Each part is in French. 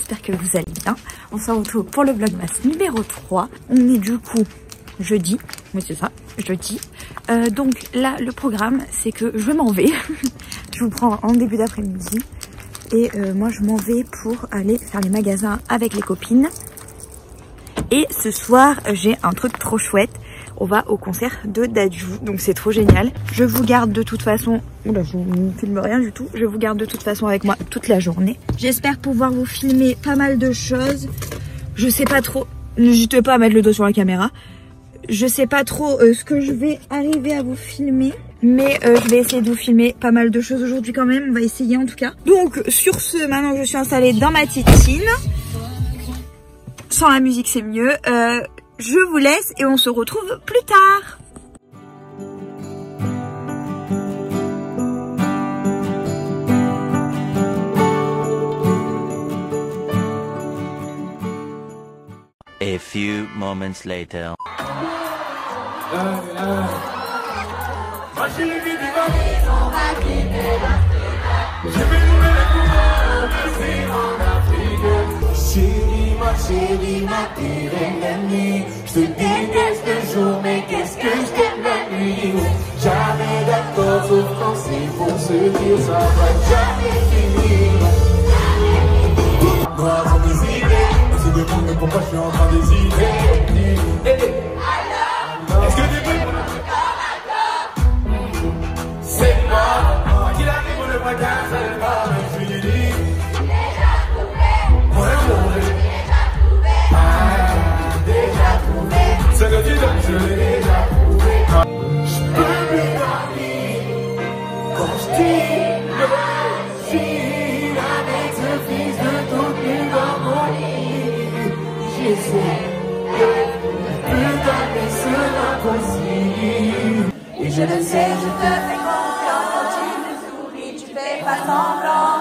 j'espère que vous allez bien. On se retrouve pour le vlogmas numéro 3. On est du coup jeudi, oui c'est ça, jeudi. Donc là le programme c'est que je m'en vais. Je vous prends en début d'après-midi. Et moi je m'en vais pour aller faire les magasins avec les copines. Et ce soir j'ai un truc trop chouette. On va au concert de Dadju, donc c'est trop génial. Je vous garde de toute façon, oula je ne filme rien du tout, je vous garde de toute façon avec moi toute la journée. J'espère pouvoir vous filmer pas mal de choses. Je sais pas trop, n'hésitez pas à mettre le dos sur la caméra. Je sais pas trop ce que je vais arriver à vous filmer. Mais je vais essayer de vous filmer pas mal de choses aujourd'hui quand même, on va essayer en tout cas. Donc sur ce, maintenant que je suis installée dans ma titine, sans la musique c'est mieux, je vous laisse et on se retrouve plus tard. A few moments later. Chérie, ma pire ennemie. Je te déteste le jour, mais qu'est-ce que je t'aime la nuit. Jamais d'accord, sauf quand c'est pour se dire ça va jamais finir. Moi, sans des idées, on se demande pourquoi je suis en train d'hésiter. Est-ce que tu peux c'est moi qui arrive pour le bagage, elle va, je lui dis. C'est que tu donnes, je l'ai déjà trouvé. Je peux plus dormir quand je t'imagine avec ce fils de ton plus dans mon lit. J'essaie de plus donner ce l'impossible. Et je le sais, je te fais confiance. Quand tu me souris, tu fais pas semblant.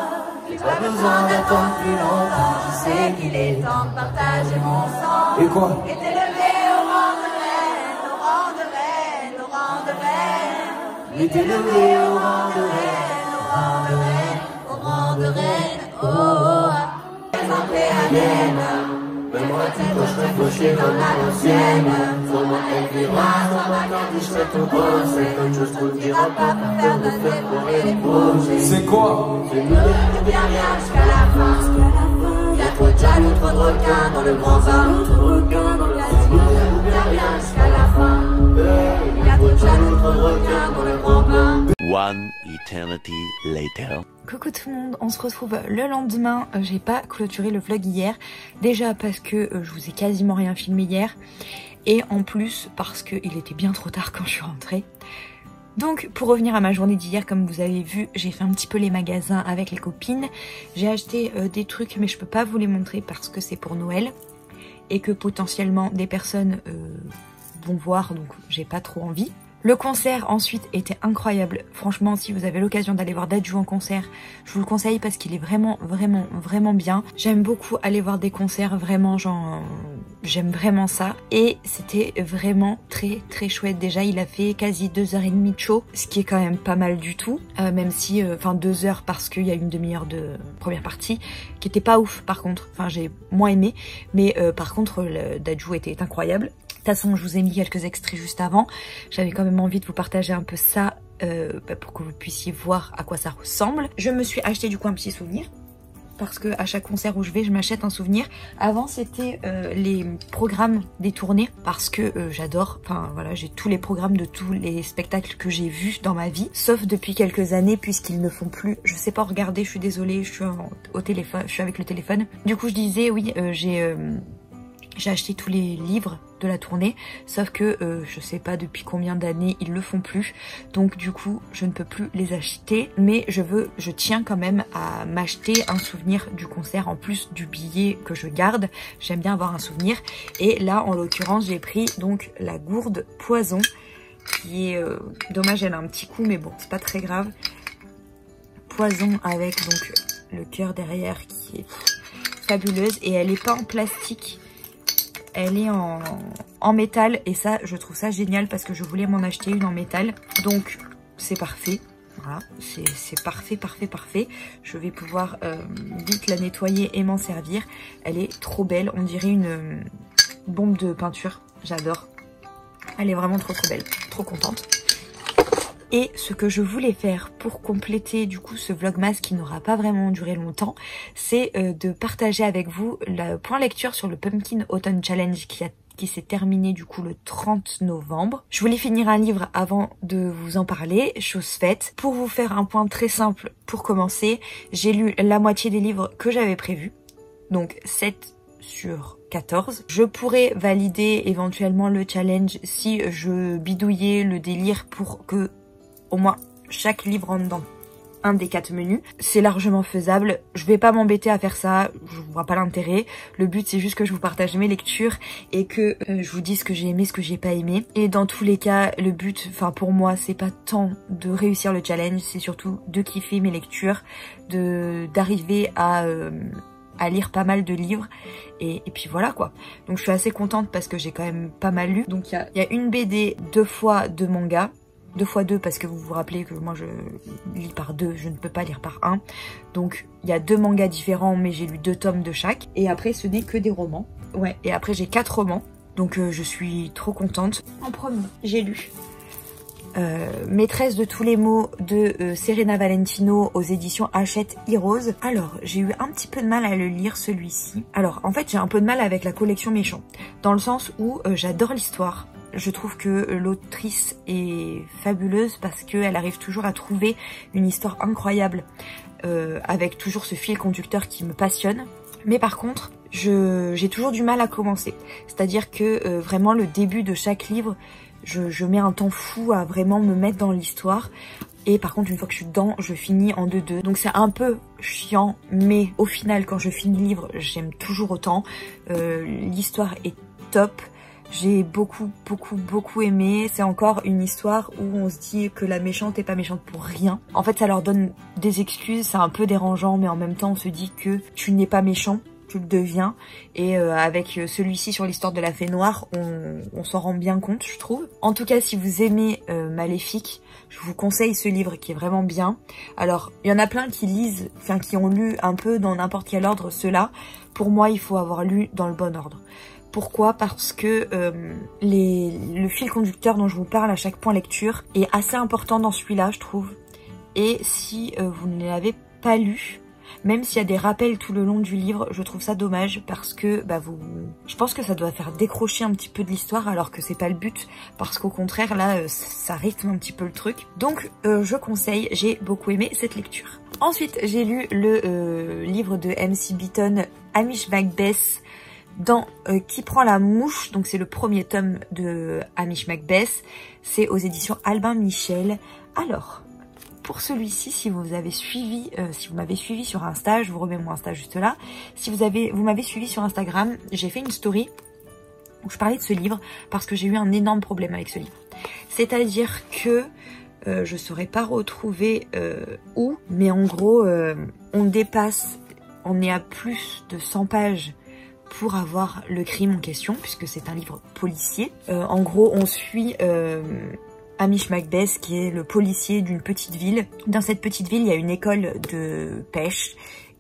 J'ai pas besoin d'attendre plus longtemps. Je sais qu'il est temps de partager mon sang. Et quoi? Et t'élever au rang de reine, au rang de reine, au rang de reine. Et t'élever au rang de reine, au rang de reine, au rang de reine. Oh, oh, oh. Présenté à Vienne, même moi tu peux je fauché comme à l'ancienne. Faut moi elle verra, sans ma carte je serai tout beau. C'est comme je te le dirai pas pour faire de fait pour les bouger. C'est quoi? C'est nous deux, bien jusqu'à la fin. Y'a trop de jaloux, trop de requins dans le grand bain. Trop de requins dans le casino, bien jusqu'à la fin. Y'a trop de jaloux, trop de requins dans le grand bain. One eternity later. Coucou tout le monde, on se retrouve le lendemain. J'ai pas clôturé le vlog hier. Déjà parce que je vous ai quasiment rien filmé hier. Et en plus parce qu'il était bien trop tard quand je suis rentrée. Donc pour revenir à ma journée d'hier, comme vous avez vu, j'ai fait un petit peu les magasins avec les copines. J'ai acheté des trucs mais je peux pas vous les montrer parce que c'est pour Noël. Et que potentiellement des personnes vont voir, donc j'ai pas trop envie. Le concert ensuite était incroyable. Franchement, si vous avez l'occasion d'aller voir Dadju en concert, je vous le conseille parce qu'il est vraiment bien. J'aime beaucoup aller voir des concerts, vraiment genre j'aime vraiment ça. Et c'était vraiment très chouette. Déjà il a fait quasi 2h30 de show, ce qui est quand même pas mal du tout. Même si, enfin 2 heures parce qu'il y a une demi-heure de première partie qui était pas ouf par contre. Enfin j'ai moins aimé, mais par contre le Dadju était incroyable. De toute façon, je vous ai mis quelques extraits juste avant. J'avais quand même envie de vous partager un peu ça pour que vous puissiez voir à quoi ça ressemble. Je me suis acheté du coup un petit souvenir parce que à chaque concert où je vais, je m'achète un souvenir. Avant, c'était les programmes des tournées parce que j'adore. Enfin voilà, j'ai tous les programmes de tous les spectacles que j'ai vus dans ma vie, sauf depuis quelques années puisqu'ils ne font plus. Je sais pas regarder, je suis désolée, je suis au téléphone, je suis avec le téléphone. Du coup, je disais oui, j'ai acheté tous les livres de la tournée, sauf que je sais pas depuis combien d'années ils le font plus, donc du coup je ne peux plus les acheter, mais je tiens quand même à m'acheter un souvenir du concert en plus du billet que je garde. J'aime bien avoir un souvenir, et là en l'occurrence j'ai pris donc la gourde poison qui est dommage, elle a un petit coup mais bon c'est pas très grave. Poison avec donc le cœur derrière qui est fabuleuse, et elle est pas en plastique. Elle est en métal, et ça je trouve ça génial parce que je voulais m'en acheter une en métal, donc c'est parfait. Voilà, c'est parfait, parfait, parfait. Je vais pouvoir vite la nettoyer et m'en servir. Elle est trop belle, on dirait une bombe de peinture. J'adore. Elle est vraiment trop trop belle, trop contente. Et ce que je voulais faire pour compléter du coup ce vlogmas qui n'aura pas vraiment duré longtemps, c'est de partager avec vous le point lecture sur le Pumpkin Autumn Challenge qui s'est terminé du coup le 30 novembre. Je voulais finir un livre avant de vous en parler, chose faite. Pour vous faire un point très simple pour commencer, j'ai lu la moitié des livres que j'avais prévus, donc 7 sur 14. Je pourrais valider éventuellement le challenge si je bidouillais le délire pour que au moins chaque livre rentre dans un des 4 menus. C'est largement faisable. Je vais pas m'embêter à faire ça. Je vois pas l'intérêt. Le but c'est juste que je vous partage mes lectures et que je vous dise ce que j'ai aimé, ce que j'ai pas aimé. Et dans tous les cas, le but, enfin pour moi, c'est pas tant de réussir le challenge, c'est surtout de kiffer mes lectures, d'arriver à lire pas mal de livres et puis voilà quoi. Donc je suis assez contente parce que j'ai quand même pas mal lu. Donc il y a une BD, 2 fois 2 mangas. 2 fois 2 parce que vous vous rappelez que moi je lis par 2, je ne peux pas lire par 1. Donc il y a 2 mangas différents mais j'ai lu 2 tomes de chaque. Et après ce n'est que des romans. Ouais, et après j'ai 4 romans. Donc je suis trop contente. En premier, j'ai lu Maîtresse de tous les mots de Serena Valentino aux éditions Hachette Heroes. Alors j'ai eu un petit peu de mal à le lire celui-ci. Alors en fait j'ai un peu de mal avec la collection Méchant. Dans le sens où j'adore l'histoire. Je trouve que l'autrice est fabuleuse parce qu'elle arrive toujours à trouver une histoire incroyable avec toujours ce fil conducteur qui me passionne. Mais par contre, j'ai toujours du mal à commencer. C'est-à-dire que vraiment le début de chaque livre, je mets un temps fou à vraiment me mettre dans l'histoire. Et par contre, une fois que je suis dedans, je finis en 2-2. Donc c'est un peu chiant, mais au final, quand je finis le livre, j'aime toujours autant. L'histoire est top. J'ai beaucoup aimé. C'est encore une histoire où on se dit que la méchante est pas méchante pour rien. En fait, ça leur donne des excuses, c'est un peu dérangeant, mais en même temps, on se dit que tu n'es pas méchant, tu le deviens. Et avec celui-ci sur l'histoire de la fée noire, on s'en rend bien compte, je trouve. En tout cas, si vous aimez Maléfique, je vous conseille ce livre qui est vraiment bien. Alors, il y en a plein qui lisent, enfin qui ont lu un peu dans n'importe quel ordre ceux-là. Pour moi, il faut avoir lu dans le bon ordre. Pourquoi? Parce que le fil conducteur dont je vous parle à chaque point lecture est assez important dans celui-là, je trouve. Et si vous ne l'avez pas lu, même s'il y a des rappels tout le long du livre, je trouve ça dommage parce que je pense que ça doit faire décrocher un petit peu de l'histoire alors que c'est pas le but. Parce qu'au contraire, là, ça rythme un petit peu le truc. Donc, je conseille, j'ai beaucoup aimé cette lecture. Ensuite, j'ai lu le livre de MC Beaton, Hamish Macbeth, dans Qui prend la mouche, donc c'est le premier tome de Hamish Macbeth, c'est aux éditions Albin Michel. Alors, pour celui-ci, si vous m'avez suivi sur Insta, je vous remets mon Insta juste là, si vous m'avez suivi sur Instagram, j'ai fait une story où je parlais de ce livre parce que j'ai eu un énorme problème avec ce livre. C'est-à-dire que je ne saurais pas retrouver où, mais en gros, on est à plus de 100 pages pour avoir le crime en question, puisque c'est un livre policier. En gros, on suit Hamish Macbeth, qui est le policier d'une petite ville. Dans cette petite ville, il y a une école de pêche,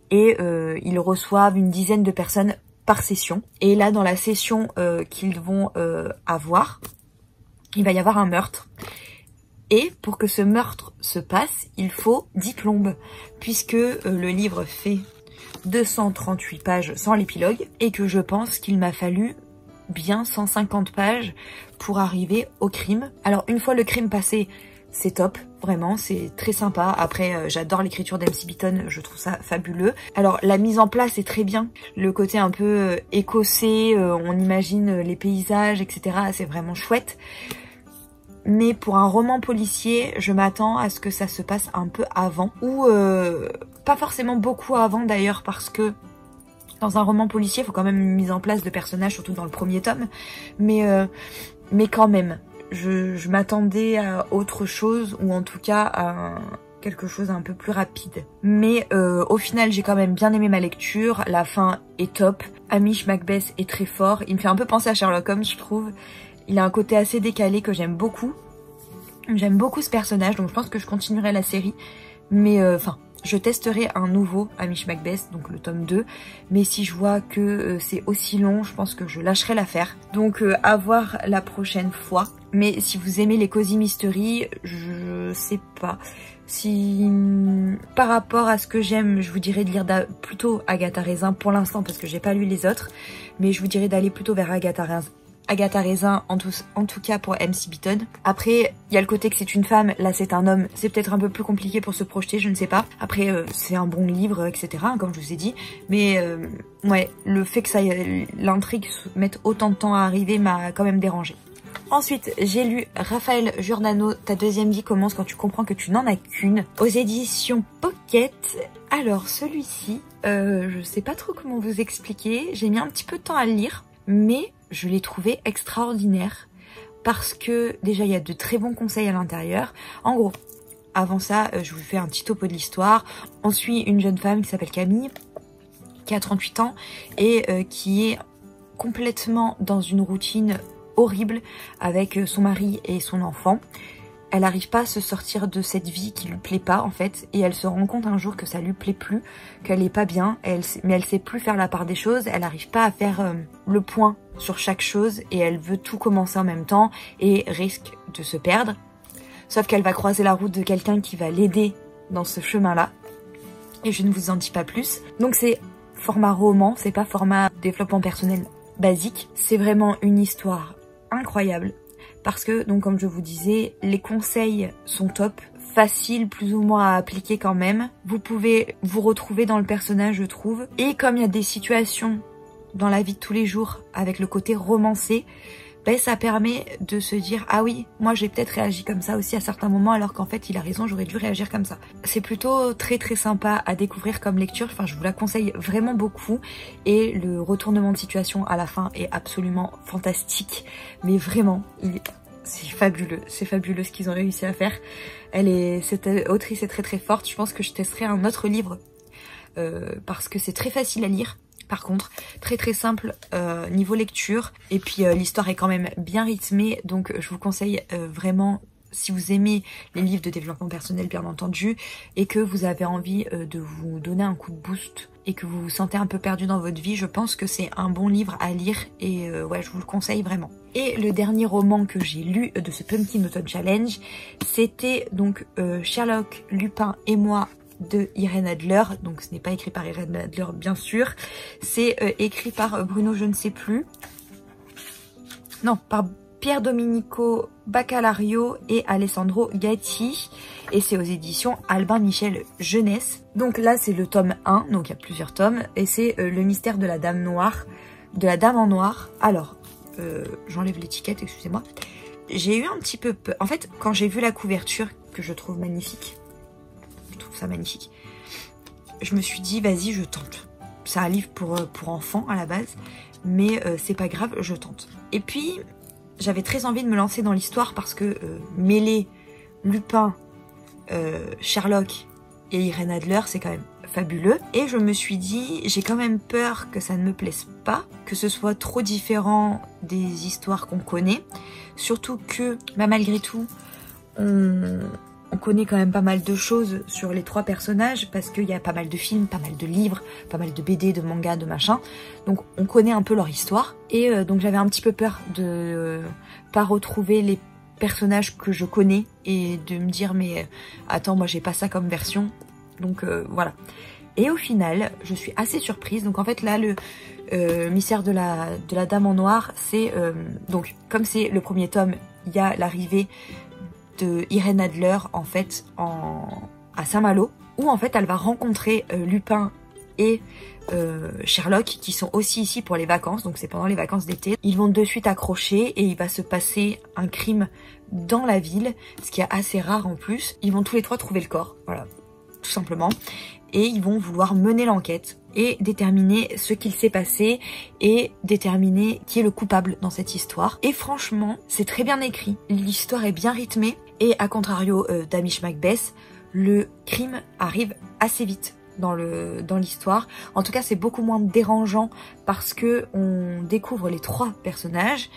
et ils reçoivent une dizaine de personnes par session. Et là, dans la session qu'ils vont avoir, il va y avoir un meurtre. Et pour que ce meurtre se passe, il faut 10 plombes, puisque le livre fait 238 pages sans l'épilogue et que je pense qu'il m'a fallu bien 150 pages pour arriver au crime. Alors une fois le crime passé, c'est top, vraiment, c'est très sympa. Après, j'adore l'écriture d'MC Beaton, je trouve ça fabuleux. Alors la mise en place est très bien, le côté un peu écossais, on imagine les paysages, etc. C'est vraiment chouette. Mais pour un roman policier, je m'attends à ce que ça se passe un peu avant. Ou pas forcément beaucoup avant d'ailleurs, parce que dans un roman policier, il faut quand même une mise en place de personnages, surtout dans le premier tome. Mais quand même, je m'attendais à autre chose, ou en tout cas à quelque chose un peu plus rapide. Mais au final, j'ai quand même bien aimé ma lecture. La fin est top. Hamish Macbeth est très fort. Il me fait un peu penser à Sherlock Holmes, je trouve. Il a un côté assez décalé que j'aime beaucoup. J'aime beaucoup ce personnage, donc je pense que je continuerai la série. Mais enfin, je testerai un nouveau Hamish Macbeth, donc le tome 2. Mais si je vois que c'est aussi long, je pense que je lâcherai l'affaire. Donc à voir la prochaine fois. Mais si vous aimez les Cozy Mystery, je sais pas. Si par rapport à ce que j'aime, je vous dirais de lire plutôt Agatha Raisin pour l'instant parce que j'ai pas lu les autres. Mais je vous dirais d'aller plutôt vers Agatha Raisin en tout cas pour MC Beaton. Après, il y a le côté que c'est une femme, là c'est un homme. C'est peut-être un peu plus compliqué pour se projeter, je ne sais pas. Après, c'est un bon livre, etc. Comme je vous ai dit. Mais ouais, le fait que l'intrigue mette autant de temps à arriver m'a quand même dérangée. Ensuite, j'ai lu Raphaël Giordano, Ta deuxième vie commence quand tu comprends que tu n'en as qu'une, aux éditions Pocket. Alors celui-ci, je sais pas trop comment vous expliquer, j'ai mis un petit peu de temps à le lire, mais je l'ai trouvé extraordinaire parce que déjà il y a de très bons conseils à l'intérieur. En gros, avant ça, je vous fais un petit topo de l'histoire. On suit une jeune femme qui s'appelle Camille, qui a 38 ans et qui est complètement dans une routine horrible avec son mari et son enfant. Elle n'arrive pas à se sortir de cette vie qui lui plaît pas en fait, et elle se rend compte un jour que ça lui plaît plus, qu'elle est pas bien, mais elle sait plus faire la part des choses, elle n'arrive pas à faire le point sur chaque chose et elle veut tout commencer en même temps et risque de se perdre. Sauf qu'elle va croiser la route de quelqu'un qui va l'aider dans ce chemin-là, et je ne vous en dis pas plus. Donc c'est format roman, c'est pas format développement personnel basique, c'est vraiment une histoire incroyable parce que, donc comme je vous disais, les conseils sont top, faciles plus ou moins à appliquer quand même. Vous pouvez vous retrouver dans le personnage, je trouve. Et comme il y a des situations dans la vie de tous les jours avec le côté romancé, ben ça permet de se dire ah oui, moi j'ai peut-être réagi comme ça aussi à certains moments alors qu'en fait il a raison, j'aurais dû réagir comme ça. C'est plutôt très très sympa à découvrir comme lecture, enfin je vous la conseille vraiment beaucoup et le retournement de situation à la fin est absolument fantastique, mais vraiment c'est fabuleux ce qu'ils ont réussi à faire. Cette autrice est très très forte, je pense que je testerai un autre livre parce que c'est très facile à lire. Par contre, très très simple niveau lecture. Et puis l'histoire est quand même bien rythmée. Donc je vous conseille vraiment, si vous aimez les livres de développement personnel bien entendu, et que vous avez envie de vous donner un coup de boost, et que vous vous sentez un peu perdu dans votre vie, je pense que c'est un bon livre à lire. Et ouais, je vous le conseille vraiment. Et le dernier roman que j'ai lu de ce Pumpkin Autumn Challenge, c'était donc Sherlock, Lupin et moi, de Irène Adler. Donc ce n'est pas écrit par Irène Adler bien sûr, c'est écrit par Bruno je ne sais plus, non, par Pier Domenico Baccalario et Alessandro Gatti, et c'est aux éditions Albin Michel Jeunesse. Donc là c'est le tome 1, donc il y a plusieurs tomes, et c'est le mystère de la dame noire, de la dame en noir. Alors j'enlève l'étiquette, excusez-moi. J'ai eu un petit peu peur, en fait quand j'ai vu la couverture que je trouve magnifique, ça magnifique, je me suis dit vas-y je tente. C'est un livre pour enfants à la base, mais c'est pas grave, je tente. Et puis j'avais très envie de me lancer dans l'histoire parce que mêler Lupin, Sherlock et Irène Adler, c'est quand même fabuleux. Et je me suis dit, j'ai quand même peur que ça ne me plaise pas, que ce soit trop différent des histoires qu'on connaît, surtout que bah, malgré tout on connaît quand même pas mal de choses sur les trois personnages parce qu'il y a pas mal de films, pas mal de livres, pas mal de BD, de mangas, de machin. Donc on connaît un peu leur histoire. Et donc j'avais un petit peu peur de pas retrouver les personnages que je connais et de me dire mais attends, moi j'ai pas ça comme version. Donc voilà. Et au final, je suis assez surprise. Donc en fait là, le mystère de la dame en noir, c'est donc comme c'est le premier tome, il y a l'arrivée de Irène Adler en fait à Saint-Malo, où en fait elle va rencontrer Lupin et Sherlock qui sont aussi ici pour les vacances, donc c'est pendant les vacances d'été. Ils vont de suite accrocher et il va se passer un crime dans la ville, ce qui est assez rare en plus. Ils vont tous les trois trouver le corps, voilà, tout simplement. Et ils vont vouloir mener l'enquête et déterminer ce qu'il s'est passé et déterminer qui est le coupable dans cette histoire. Et franchement, c'est très bien écrit, l'histoire est bien rythmée et à contrario d'Hamish Macbeth, le crime arrive assez vite. dans l'histoire. En tout cas, c'est beaucoup moins dérangeant parce que on découvre les 3 personnages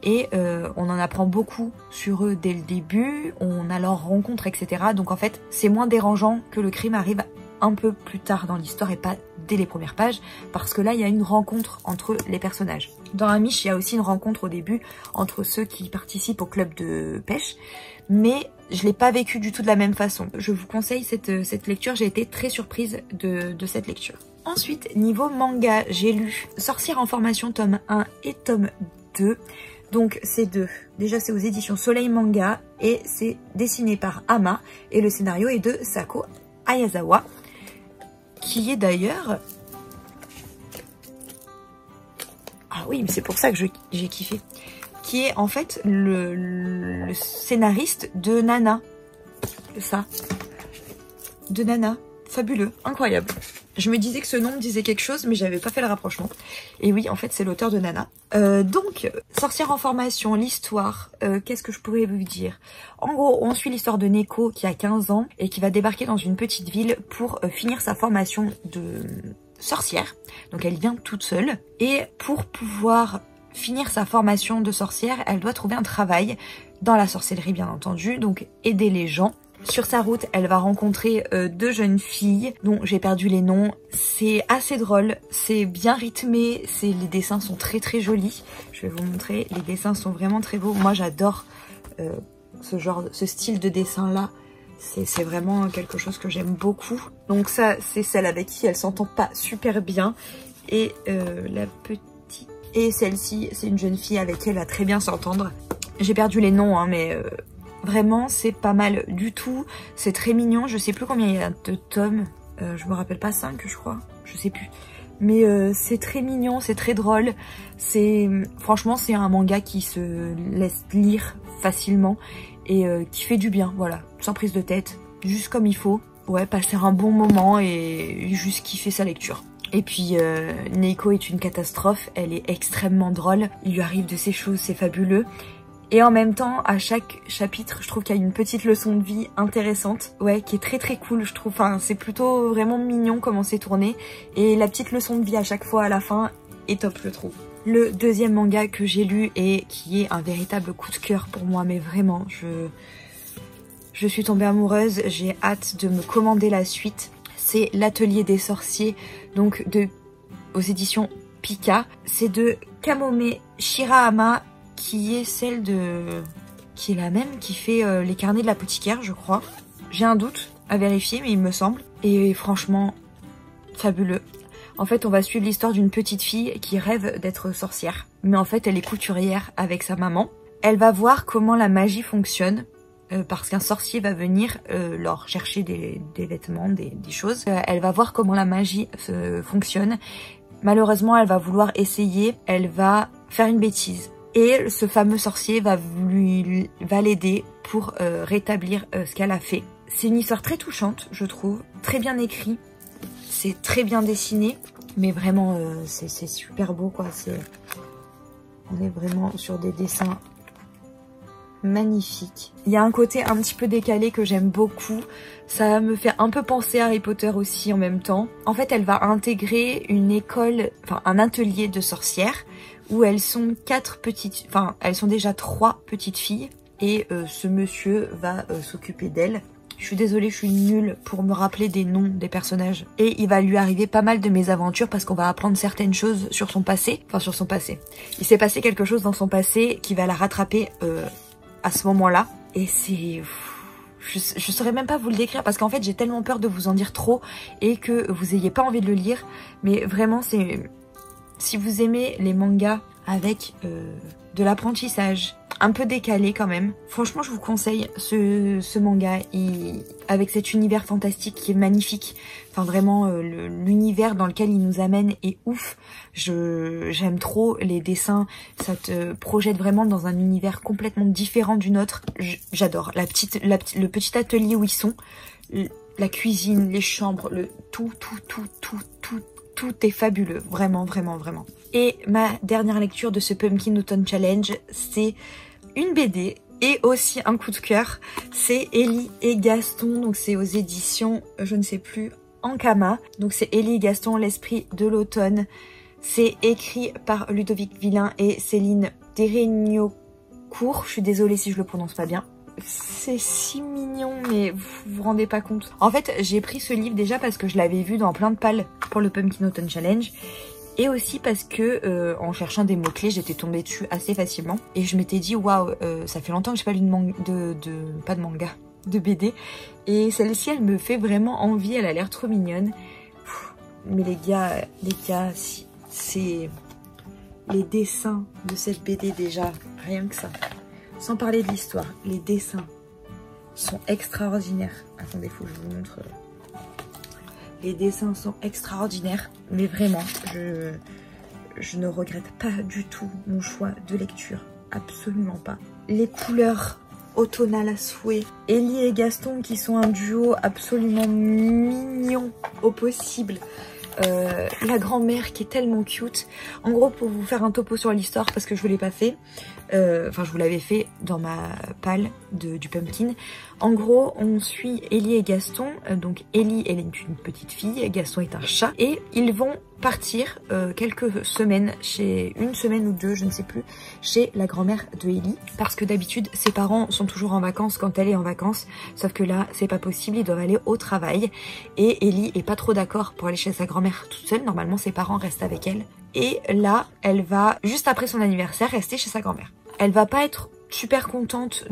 et on en apprend beaucoup sur eux dès le début, on a leur rencontre, etc. Donc en fait, c'est moins dérangeant que le crime arrive un peu plus tard dans l'histoire et pas dès les premières pages, parce que là, il y a une rencontre entre les personnages. Dans Amish, il y a aussi une rencontre au début entre ceux qui participent au club de pêche, mais je l'ai pas vécu du tout de la même façon. Je vous conseille cette lecture, j'ai été très surprise de cette lecture. Ensuite, niveau manga, j'ai lu Sorcière en formation tome 1 et tome 2. Donc c'est deux. Déjà c'est aux éditions Soleil Manga et c'est dessiné par Ama et le scénario est de Sako Ayazawa, qui est d'ailleurs... Ah oui, mais c'est pour ça que j'ai kiffé. Qui est en fait le scénariste de Nana. Ça. De Nana. Fabuleux. Incroyable. Je me disais que ce nom me disait quelque chose, mais j'avais pas fait le rapprochement. Et oui, en fait, c'est l'auteur de Nana. Donc, Sorcière en formation, l'histoire, qu'est-ce que je pourrais vous dire? En gros, on suit l'histoire de Neko qui a 15 ans et qui va débarquer dans une petite ville pour finir sa formation de sorcière. Donc, elle vient toute seule. Et pour pouvoir finir sa formation de sorcière, elle doit trouver un travail dans la sorcellerie, bien entendu. Donc, aider les gens. Sur sa route, elle va rencontrer 2 jeunes filles dont j'ai perdu les noms. C'est assez drôle, c'est bien rythmé, les dessins sont très très jolis. Je vais vous montrer, les dessins sont vraiment très beaux. Moi j'adore ce style de dessin là. C'est vraiment quelque chose que j'aime beaucoup. Donc ça, c'est celle avec qui elle s'entend pas super bien. Et la petite... Et celle-ci, c'est une jeune fille avec qui elle va très bien s'entendre. J'ai perdu les noms, hein, mais... Vraiment, c'est pas mal du tout. C'est très mignon. Je sais plus combien il y a de tomes. Je me rappelle pas, 5 je crois. Je sais plus. Mais c'est très mignon, c'est très drôle. Franchement, c'est un manga qui se laisse lire facilement et qui fait du bien, voilà. Sans prise de tête, juste comme il faut. Ouais, passer un bon moment et juste kiffer sa lecture. Et puis Neko est une catastrophe. Elle est extrêmement drôle. Il lui arrive de ces choses, c'est fabuleux. Et en même temps, à chaque chapitre, je trouve qu'il y a une petite leçon de vie intéressante. Ouais, qui est très très cool, je trouve. Enfin, c'est plutôt vraiment mignon comment c'est tourné. Et la petite leçon de vie à chaque fois à la fin est top, je trouve. Le deuxième manga que j'ai lu et qui est un véritable coup de cœur pour moi, mais vraiment, je suis tombée amoureuse. J'ai hâte de me commander la suite. C'est L'Atelier des sorciers, donc aux éditions Pika. C'est de Kamome Shirahama, qui est qui est la même qui fait les carnets de l'apothicaire, je crois. J'ai un doute à vérifier, mais il me semble. Et franchement, fabuleux. En fait, on va suivre l'histoire d'une petite fille qui rêve d'être sorcière. Mais en fait, elle est couturière avec sa maman. Elle va voir comment la magie fonctionne, parce qu'un sorcier va venir leur chercher des vêtements, des choses. Elle va voir comment la magie fonctionne. Malheureusement, elle va vouloir essayer. Elle va faire une bêtise. Et ce fameux sorcier va l'aider pour rétablir ce qu'elle a fait. C'est une histoire très touchante, je trouve. Très bien écrit. C'est très bien dessiné. Mais vraiment, c'est super beau, quoi. On est vraiment sur des dessins magnifiques. Il y a un côté un petit peu décalé que j'aime beaucoup. Ça me fait un peu penser à Harry Potter aussi en même temps. En fait, elle va intégrer une école, enfin un atelier de sorcières, où elles sont elles sont déjà 3 petites filles et ce monsieur va s'occuper d'elles. Je suis désolée, je suis nulle pour me rappeler des noms des personnages. Et il va lui arriver pas mal de mésaventures parce qu'on va apprendre certaines choses sur son passé. Enfin, sur son passé. Il s'est passé quelque chose dans son passé qui va la rattraper à ce moment-là. Et c'est... Je saurais même pas vous le décrire parce qu'en fait, j'ai tellement peur de vous en dire trop et que vous ayez pas envie de le lire. Mais vraiment, c'est... Si vous aimez les mangas avec de l'apprentissage, un peu décalé quand même, franchement je vous conseille ce manga avec cet univers fantastique qui est magnifique. Enfin vraiment l'univers dans lequel il nous amène est ouf. J'aime trop les dessins, ça te projette vraiment dans un univers complètement différent du nôtre. J'adore le petit atelier où ils sont, la cuisine, les chambres, tout est fabuleux, vraiment, vraiment, vraiment. Et ma dernière lecture de ce Pumpkin Autumn Challenge, c'est une BD et aussi un coup de cœur. C'est Ellie et Gaston, donc c'est aux éditions, je ne sais plus, Ankama. Donc c'est Ellie et Gaston, l'esprit de l'automne. C'est écrit par Ludovic Villain et Céline Deregnocourt. Je suis désolée si je le prononce pas bien. C'est si mignon, mais vous vous rendez pas compte. En fait, j'ai pris ce livre déjà parce que je l'avais vu dans plein de pales pour le Pumpkin Autumn Challenge. Et aussi parce que en cherchant des mots-clés, j'étais tombée dessus assez facilement. Et je m'étais dit, waouh, ça fait longtemps que j'ai pas lu pas de manga, de BD. Et celle-ci, elle me fait vraiment envie, elle a l'air trop mignonne. Mais les gars, c'est les dessins de cette BD déjà, rien que ça. Sans parler de l'histoire, les dessins sont extraordinaires. Attendez, faut que je vous montre. Les dessins sont extraordinaires, mais vraiment, je ne regrette pas du tout mon choix de lecture. Absolument pas. Les couleurs automnales à souhait. Ellie et Gaston qui sont un duo absolument mignon au possible. La grand-mère qui est tellement cute. En gros, pour vous faire un topo sur l'histoire, parce que je vous l'ai pas fait, enfin je vous l'avais fait dans ma palle du pumpkin. En gros, on suit Ellie et Gaston. Donc Ellie, elle est une petite fille, Gaston est un chat, et ils vont partir quelques semaines, une semaine ou deux, je ne sais plus, chez la grand-mère de Ellie, parce que d'habitude ses parents sont toujours en vacances quand elle est en vacances, sauf que là c'est pas possible, ils doivent aller au travail, et Ellie est pas trop d'accord pour aller chez sa grand-mère toute seule. Normalement ses parents restent avec elle, et là elle va, juste après son anniversaire, rester chez sa grand-mère. Elle va pas être super contente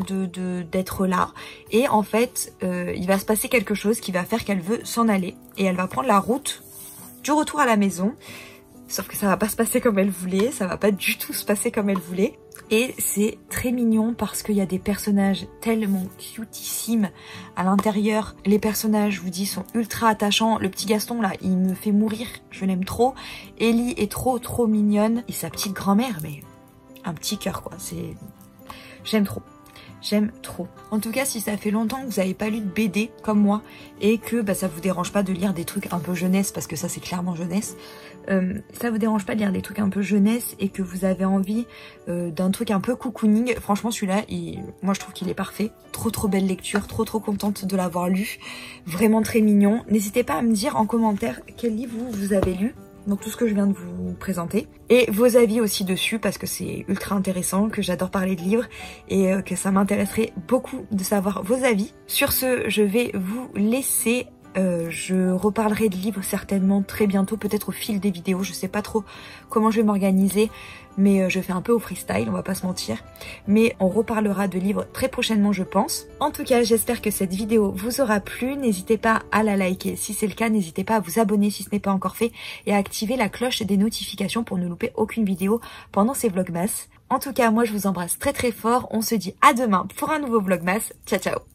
d'être là, et en fait il va se passer quelque chose qui va faire qu'elle veut s'en aller, et elle va prendre la route du retour à la maison, sauf que ça va pas se passer comme elle voulait, ça va pas du tout se passer comme elle voulait, et c'est très mignon parce qu'il y a des personnages tellement cutissimes à l'intérieur. Les personnages, je vous dis, sont ultra attachants. Le petit Gaston là, il me fait mourir, je l'aime trop. Ellie est trop mignonne, et sa petite grand-mère, mais un petit cœur quoi, c'est... J'aime trop. J'aime trop. En tout cas, si ça fait longtemps que vous n'avez pas lu de BD comme moi et que ça vous dérange pas de lire des trucs un peu jeunesse, parce que ça c'est clairement jeunesse, ça vous dérange pas de lire des trucs un peu jeunesse et que vous avez envie d'un truc un peu cocooning, franchement celui-là, moi je trouve qu'il est parfait. Trop belle lecture, trop contente de l'avoir lu. Vraiment très mignon. N'hésitez pas à me dire en commentaire quel livre vous avez lu. Donc tout ce que je viens de vous présenter, et vos avis aussi dessus, parce que c'est ultra intéressant, que j'adore parler de livres et que ça m'intéresserait beaucoup de savoir vos avis. Sur ce, je vais vous laisser. Je reparlerai de livres certainement très bientôt, peut-être au fil des vidéos, je sais pas trop comment je vais m'organiser, mais je fais un peu au freestyle, on va pas se mentir, mais on reparlera de livres très prochainement je pense. En tout cas, j'espère que cette vidéo vous aura plu, n'hésitez pas à la liker si c'est le cas, n'hésitez pas à vous abonner si ce n'est pas encore fait, et à activer la cloche des notifications pour ne louper aucune vidéo pendant ces vlogmas. En tout cas, moi je vous embrasse très fort, on se dit à demain pour un nouveau vlogmas, ciao ciao.